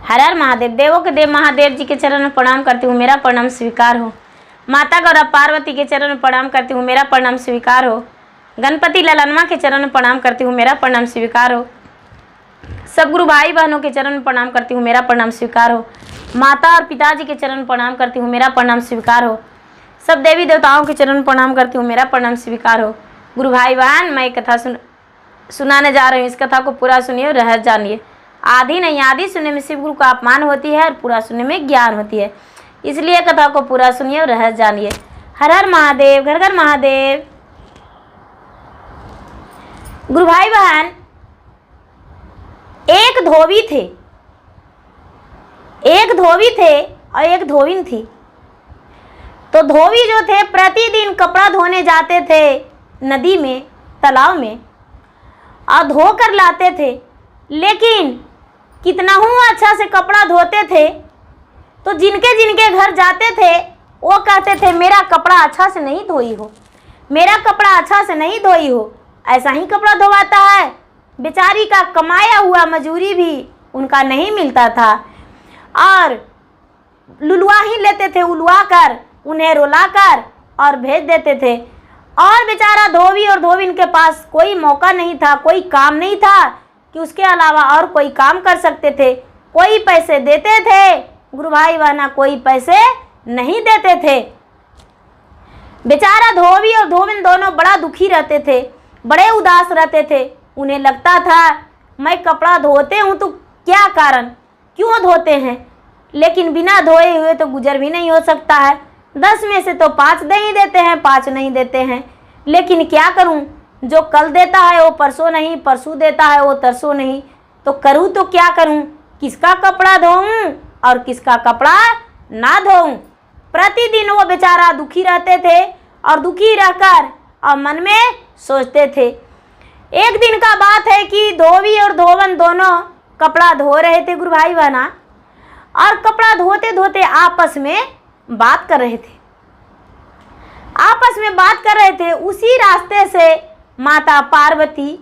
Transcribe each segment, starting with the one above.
हर हर महादेव। देवों के देव महादेव जी के चरण में प्रणाम करती हूँ, मेरा प्रणाम स्वीकार हो। माता गौरा पार्वती के चरण में प्रणाम करती हूँ, मेरा प्रणाम स्वीकार हो। गणपति ललनमा के चरण में प्रणाम करती हूँ, मेरा प्रणाम स्वीकार हो। सब गुरु भाई बहनों के चरण में प्रणाम करती हूँ, मेरा प्रणाम स्वीकार हो। माता और पिताजी के चरण में प्रणाम करती हूँ, मेरा प्रणाम स्वीकार हो। सब देवी देवताओं के चरण में प्रणाम करती हूँ, मेरा प्रणाम स्वीकार हो। गुरु भाई बहन, मैं कथा सुनाने जा रही हूँ, इस कथा को पूरा सुनिए और रहस्य जानिए। आधी नहीं आधी सुनने में शिव गुरु का अपमान होती है और पूरा सुनने में ज्ञान होती है, इसलिए कथा को पूरा सुनिए और रहस्य जानिए। हर हर महादेव, घर घर महादेव। गुरु भाई बहन, एक धोबी थे, एक धोबी थे और एक धोबिन थी। तो धोबी जो थे प्रतिदिन कपड़ा धोने जाते थे नदी में, तालाब में, और धो कर लाते थे। लेकिन कितना हूँ अच्छा से कपड़ा धोते थे तो जिनके जिनके घर जाते थे वो कहते थे मेरा कपड़ा अच्छा से नहीं धोई हो, मेरा कपड़ा अच्छा से नहीं धोई हो। ऐसा ही कपड़ा धोवाता है। बेचारी का कमाया हुआ मजूरी भी उनका नहीं मिलता था और लुलवा ही लेते थे, उलवा कर उन्हें रुला कर और भेज देते थे। और बेचारा धोबी और धोबिन के पास कोई मौका नहीं था, कोई काम नहीं था कि उसके अलावा और कोई काम कर सकते थे। कोई पैसे देते थे गुरु भाई बहना, कोई पैसे नहीं देते थे। बेचारा धोबी और धोबिन दोनों बड़ा दुखी रहते थे, बड़े उदास रहते थे। उन्हें लगता था मैं कपड़ा धोते हूँ तो क्या कारण, क्यों धोते हैं, लेकिन बिना धोए हुए तो गुजर भी नहीं हो सकता है। 10 में से तो 5 दे ही देते हैं, 5 नहीं देते हैं। लेकिन क्या करूं, जो कल देता है वो परसों नहीं, परसों देता है वो तरसों नहीं। तो करूं तो क्या करूं, किसका कपड़ा धोऊं और किसका कपड़ा ना धोऊं। प्रतिदिन वो बेचारा दुखी रहते थे और दुखी रहकर और मन में सोचते थे। एक दिन का बात है कि धोबी और धोबन दोनों कपड़ा धो रहे थे गुरु भाई बहना, और कपड़ा धोते धोते आपस में बात कर रहे थे, आपस में बात कर रहे थे। उसी रास्ते से माता पार्वती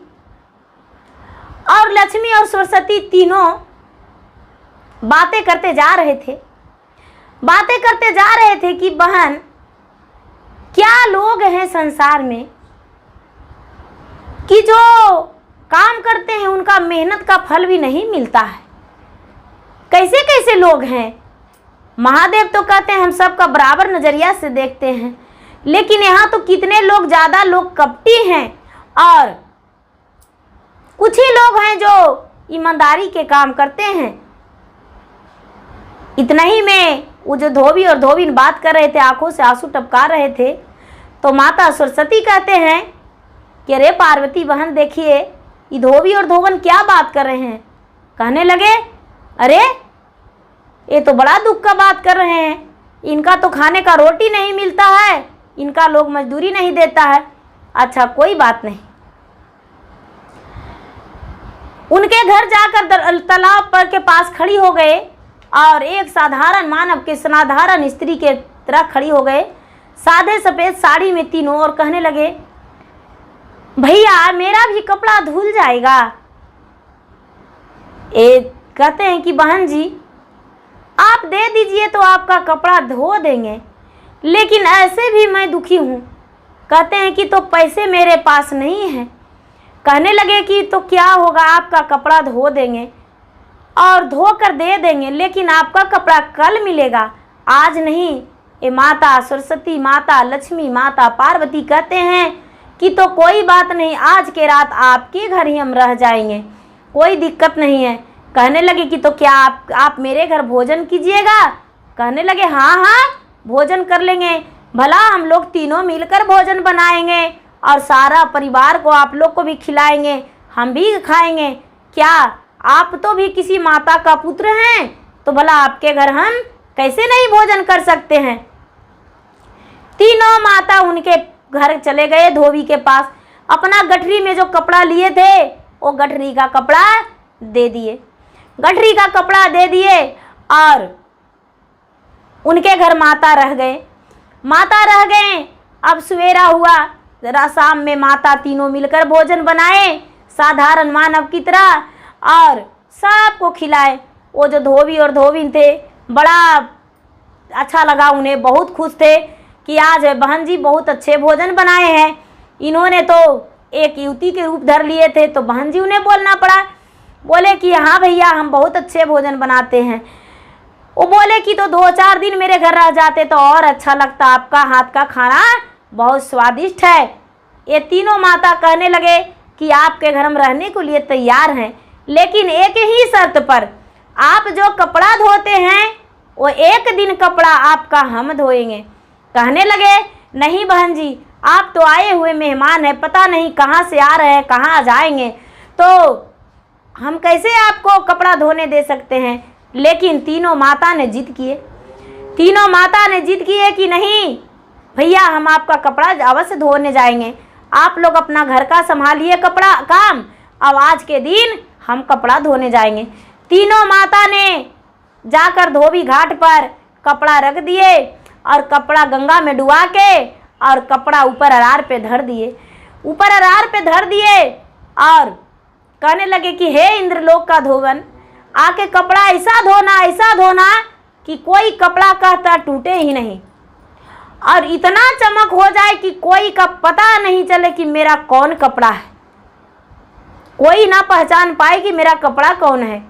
और लक्ष्मी और सरस्वती तीनों बातें करते जा रहे थे। बातें करते जा रहे थे कि बहन, क्या लोग हैं संसार में कि जो काम करते हैं उनका मेहनत का फल भी नहीं मिलता है। कैसे कैसे लोग हैं। महादेव तो कहते हैं हम सबका बराबर नजरिया से देखते हैं, लेकिन यहाँ तो कितने लोग, ज़्यादा लोग कपटी हैं और कुछ ही लोग हैं जो ईमानदारी के काम करते हैं। इतना ही में वो जो धोबी और धोबिन बात कर रहे थे, आंखों से आंसू टपका रहे थे, तो माता सरस्वती कहते हैं कि अरे पार्वती बहन देखिए, ये धोबी और धोबन क्या बात कर रहे हैं। कहने लगे अरे ये तो बड़ा दुख का बात कर रहे हैं, इनका तो खाने का रोटी नहीं मिलता है, इनका लोग मजदूरी नहीं देता है। अच्छा कोई बात नहीं। उनके घर जाकर तालाब पर के पास खड़ी हो गए और एक साधारण मानव के साधारण स्त्री के तरह खड़ी हो गए, सादे सफ़ेद साड़ी में तीनों, और कहने लगे भैया मेरा भी कपड़ा धुल जाएगा। एक कहते हैं कि बहन जी आप दे दीजिए तो आपका कपड़ा धो देंगे, लेकिन ऐसे भी मैं दुखी हूँ। कहते हैं कि तो पैसे मेरे पास नहीं हैं। कहने लगे कि तो क्या होगा, आपका कपड़ा धो देंगे और धो कर दे देंगे, लेकिन आपका कपड़ा कल मिलेगा, आज नहीं। ये माता सरस्वती, माता लक्ष्मी, माता पार्वती कहते हैं कि तो कोई बात नहीं, आज के रात आपके घर ही हम रह जाएंगे, कोई दिक्कत नहीं है। कहने लगे कि तो क्या आप मेरे घर भोजन कीजिएगा। कहने लगे हाँ हाँ भोजन कर लेंगे, भला हम लोग तीनों मिलकर भोजन बनाएंगे और सारा परिवार को आप लोग को भी खिलाएंगे, हम भी खाएंगे। क्या आप तो भी किसी माता का पुत्र हैं, तो भला आपके घर हम कैसे नहीं भोजन कर सकते हैं। तीनों माता उनके घर चले गए धोबी के पास, अपना गठरी में जो कपड़ा लिए थे वो गठरी का कपड़ा दे दिए, गठरी का कपड़ा दे दिए और उनके घर माता रह गए। माता रह गए। अब सवेरा हुआ, जरा शाम में माता तीनों मिलकर भोजन बनाए साधारण मानव की तरह और सबको खिलाए। वो जो धोबी और धोबिन थे बड़ा अच्छा लगा, उन्हें बहुत खुश थे कि आज बहन जी बहुत अच्छे भोजन बनाए हैं। इन्होंने तो एक युवती के रूप धर लिए थे, तो बहन जी उन्हें बोलना पड़ा, बोले कि हाँ भैया हम बहुत अच्छे भोजन बनाते हैं। वो बोले कि तो 2-4 दिन मेरे घर रह जाते तो और अच्छा लगता, आपका हाथ का खाना बहुत स्वादिष्ट है। ये तीनों माता कहने लगे कि आपके घर हम रहने के लिए तैयार हैं, लेकिन एक ही शर्त पर, आप जो कपड़ा धोते हैं वो एक दिन कपड़ा आपका हम धोएंगे। कहने लगे नहीं बहन जी, आप तो आए हुए मेहमान हैं, पता नहीं कहाँ से आ रहे हैं कहाँ जाएंगे, तो हम कैसे आपको कपड़ा धोने दे सकते हैं। लेकिन तीनों माता ने जिद किए, तीनों माता ने जिद किए कि नहीं भैया हम आपका कपड़ा अवश्य धोने जाएंगे, आप लोग अपना घर का संभालिए कपड़ा काम, अब आज के दिन हम कपड़ा धोने जाएंगे। तीनों माता ने जाकर धोबी घाट पर कपड़ा रख दिए और कपड़ा गंगा में डुबा के और कपड़ा ऊपर अरार पे धर दिए, ऊपर अरार पे धर दिए और कहने लगे कि हे इंद्रलोक का धोबन, आके कपड़ा ऐसा धोना कि कोई कपड़ा कहता टूटे ही नहीं और इतना चमक हो जाए कि कोई का पता नहीं चले कि मेरा कौन कपड़ा है, कोई ना पहचान पाए कि मेरा कपड़ा कौन है।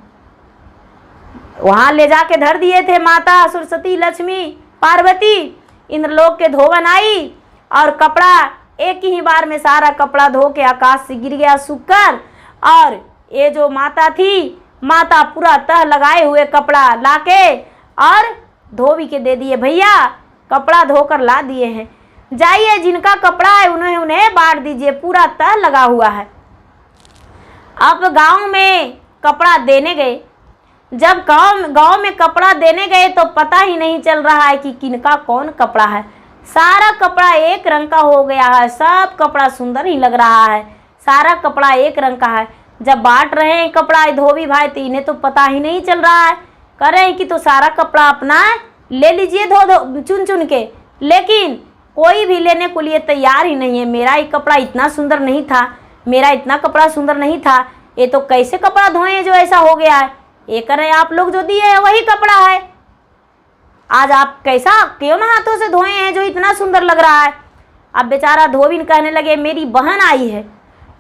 वहां ले जाके धर दिए थे माता सरस्वती, लक्ष्मी, पार्वती। इंद्रलोक के धोबन आई और कपड़ा एक ही बार में सारा कपड़ा धो के आकाश से गिर गया सूखकर, और ये जो माता थी, माता पूरा तह लगाए हुए कपड़ा लाके और धोबी के दे दिए, भैया कपड़ा धोकर ला दिए हैं, जाइए जिनका कपड़ा है उन्हें बांट दीजिए, पूरा तह लगा हुआ है। अब गांव में कपड़ा देने गए, जब गांव में कपड़ा देने गए तो पता ही नहीं चल रहा है कि किनका कौन कपड़ा है, सारा कपड़ा एक रंग का हो गया है, सब कपड़ा सुंदर ही लग रहा है, सारा कपड़ा एक रंग का है। जब बांट रहे हैं कपड़ा धोबी भाई तो इन्हें तो पता ही नहीं चल रहा है, कह रहे हैं कि तो सारा कपड़ा अपना ले लीजिए धो चुन चुन के, लेकिन कोई भी लेने को लिए तैयार ही नहीं है। मेरा ही कपड़ा इतना सुंदर नहीं था, मेरा इतना कपड़ा सुंदर नहीं था, ये तो कैसे कपड़ा धोए जो ऐसा हो गया है। ये कह रहे हैं आप लोग जो दिए है वही कपड़ा है, आज आप कैसा क्यों ना हाथों से धोए हैं जो इतना सुंदर लग रहा है। अब बेचारा धोबिन कहने लगे मेरी बहन आई है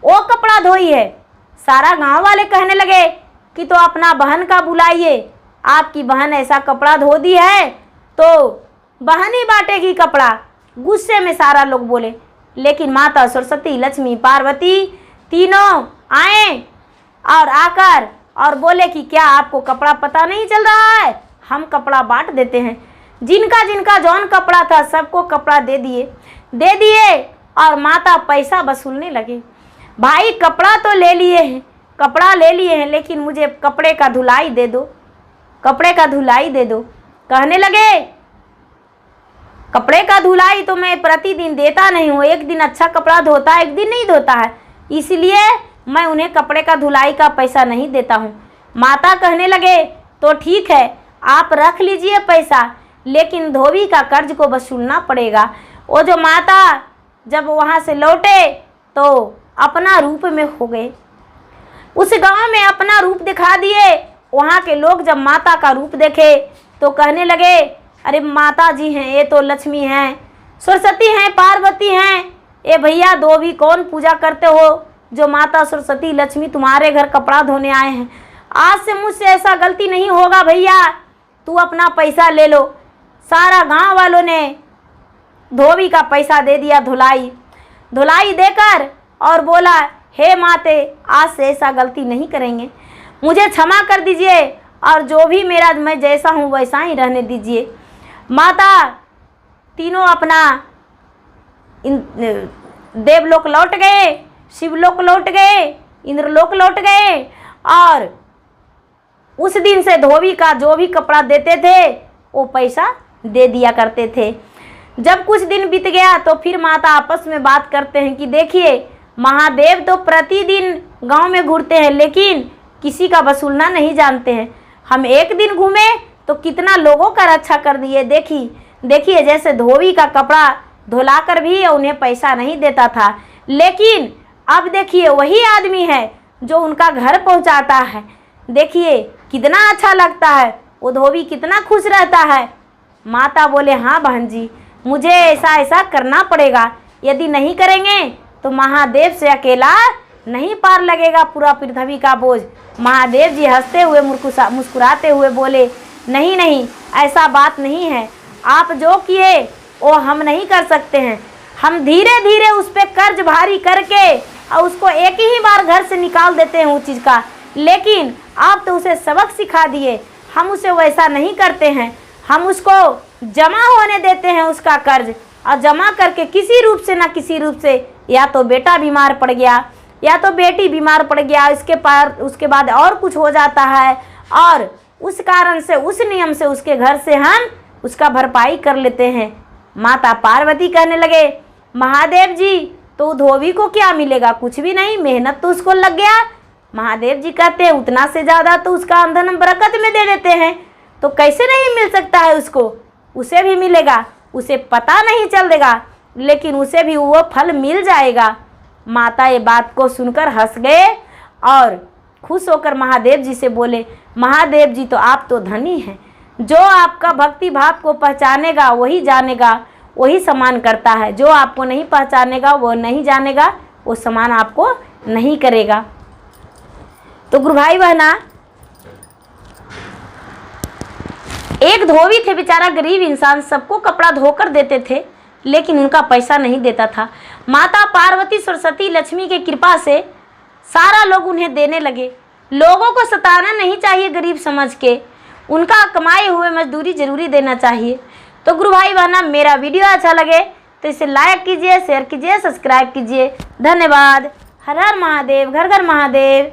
वो कपड़ा धोई है। सारा गांव वाले कहने लगे कि तो अपना बहन का बुलाइए, आपकी बहन ऐसा कपड़ा धो दी है तो बहन ही बांटेगी कपड़ा। गुस्से में सारा लोग बोले, लेकिन माता सरस्वती, लक्ष्मी, पार्वती तीनों आए और आकर और बोले कि क्या आपको कपड़ा पता नहीं चल रहा है, हम कपड़ा बांट देते हैं। जिनका जिनका जौन कपड़ा था सबको कपड़ा दे दिए और माता पैसा वसूलने लगे। भाई कपड़ा तो ले लिए हैं, कपड़ा ले लिए हैं, लेकिन मुझे कपड़े का धुलाई दे दो, कपड़े का धुलाई दे दो। कहने लगे कपड़े का धुलाई तो मैं प्रतिदिन देता नहीं हूँ, एक दिन अच्छा कपड़ा धोता है एक दिन नहीं धोता है, इसलिए मैं उन्हें कपड़े का धुलाई का पैसा नहीं देता हूँ। माता कहने लगे तो ठीक है आप रख लीजिए पैसा, लेकिन धोबी का कर्ज को वसूलना पड़ेगा। वो जो माता जब वहाँ से लौटे तो अपना रूप में हो गए, उस गांव में अपना रूप दिखा दिए। वहाँ के लोग जब माता का रूप देखे तो कहने लगे अरे माता जी हैं, ये तो लक्ष्मी हैं, सरस्वती हैं, पार्वती हैं, ये भैया दो भी कौन पूजा करते हो जो माता सरस्वती लक्ष्मी तुम्हारे घर कपड़ा धोने आए हैं। आज से मुझसे ऐसा गलती नहीं होगा भैया, तू अपना पैसा ले लो। सारा गांव वालों ने धोबी का पैसा दे दिया धुलाई देकर और बोला हे माते आज से ऐसा गलती नहीं करेंगे, मुझे क्षमा कर दीजिए और जो भी मेरा मैं जैसा हूँ वैसा ही रहने दीजिए। माता तीनों अपना देवलोक लौट गए, शिवलोक लौट गए, इंद्रलोक लौट गए और उस दिन से धोबी का जो भी कपड़ा देते थे वो पैसा दे दिया करते थे। जब कुछ दिन बीत गया तो फिर माता आपस में बात करते हैं कि देखिए महादेव तो प्रतिदिन गांव में घूरते हैं लेकिन किसी का वसूलना नहीं जानते हैं, हम एक दिन घूमे तो कितना लोगों का रक्षा कर दिए। देखिए जैसे धोबी का कपड़ा धुलाकर भी उन्हें पैसा नहीं देता था, लेकिन अब देखिए वही आदमी है जो उनका घर पहुंचाता है। देखिए कितना अच्छा लगता है, वो धोबी कितना खुश रहता है। माता बोले हाँ बहन जी, मुझे ऐसा ऐसा करना पड़ेगा, यदि नहीं करेंगे तो महादेव से अकेला नहीं पार लगेगा पूरा पृथ्वी का बोझ। महादेव जी हंसते हुए मुस्कुराते हुए बोले नहीं नहीं, ऐसा बात नहीं है, आप जो किए वो हम नहीं कर सकते हैं। हम धीरे धीरे उस पर कर्ज भारी करके और उसको एक ही बार घर से निकाल देते हैं उस चीज़ का, लेकिन आप तो उसे सबक सिखा दिए, हम उसे वैसा नहीं करते हैं। हम उसको जमा होने देते हैं उसका कर्ज, और जमा करके किसी रूप से ना किसी रूप से, या तो बेटा बीमार पड़ गया या तो बेटी बीमार पड़ गया, उसके बाद और कुछ हो जाता है, और उस कारण से उस नियम से उसके घर से हम उसका भरपाई कर लेते हैं। माता पार्वती कहने लगे महादेव जी तो धोबी को क्या मिलेगा, कुछ भी नहीं, मेहनत तो उसको लग गया। महादेव जी कहते हैं उतना से ज़्यादा तो उसका अंधन हम बरकत में दे देते हैं, तो कैसे नहीं मिल सकता है उसको, उसे भी मिलेगा, उसे पता नहीं चल देगा, लेकिन उसे भी वो फल मिल जाएगा। माता ये बात को सुनकर हंस गए और खुश होकर महादेव जी से बोले महादेव जी तो आप तो धनी हैं, जो आपका भक्ति भाव को पहचानेगा वही जानेगा, वही सम्मान करता है, जो आपको नहीं पहचानेगा वो नहीं जानेगा, वो सम्मान आपको नहीं करेगा। तो गुरु भाई बहना, एक धोबी थे बेचारा गरीब इंसान, सबको कपड़ा धोकर देते थे लेकिन उनका पैसा नहीं देता था। माता पार्वती सरस्वती लक्ष्मी की कृपा से सारा लोग उन्हें देने लगे। लोगों को सताना नहीं चाहिए गरीब समझ के, उनका कमाए हुए मजदूरी जरूरी देना चाहिए। तो गुरु भाई बहना, मेरा वीडियो अच्छा लगे तो इसे लाइक कीजिए, शेयर कीजिए, सब्सक्राइब कीजिए। धन्यवाद। हर हर महादेव, घर घर महादेव।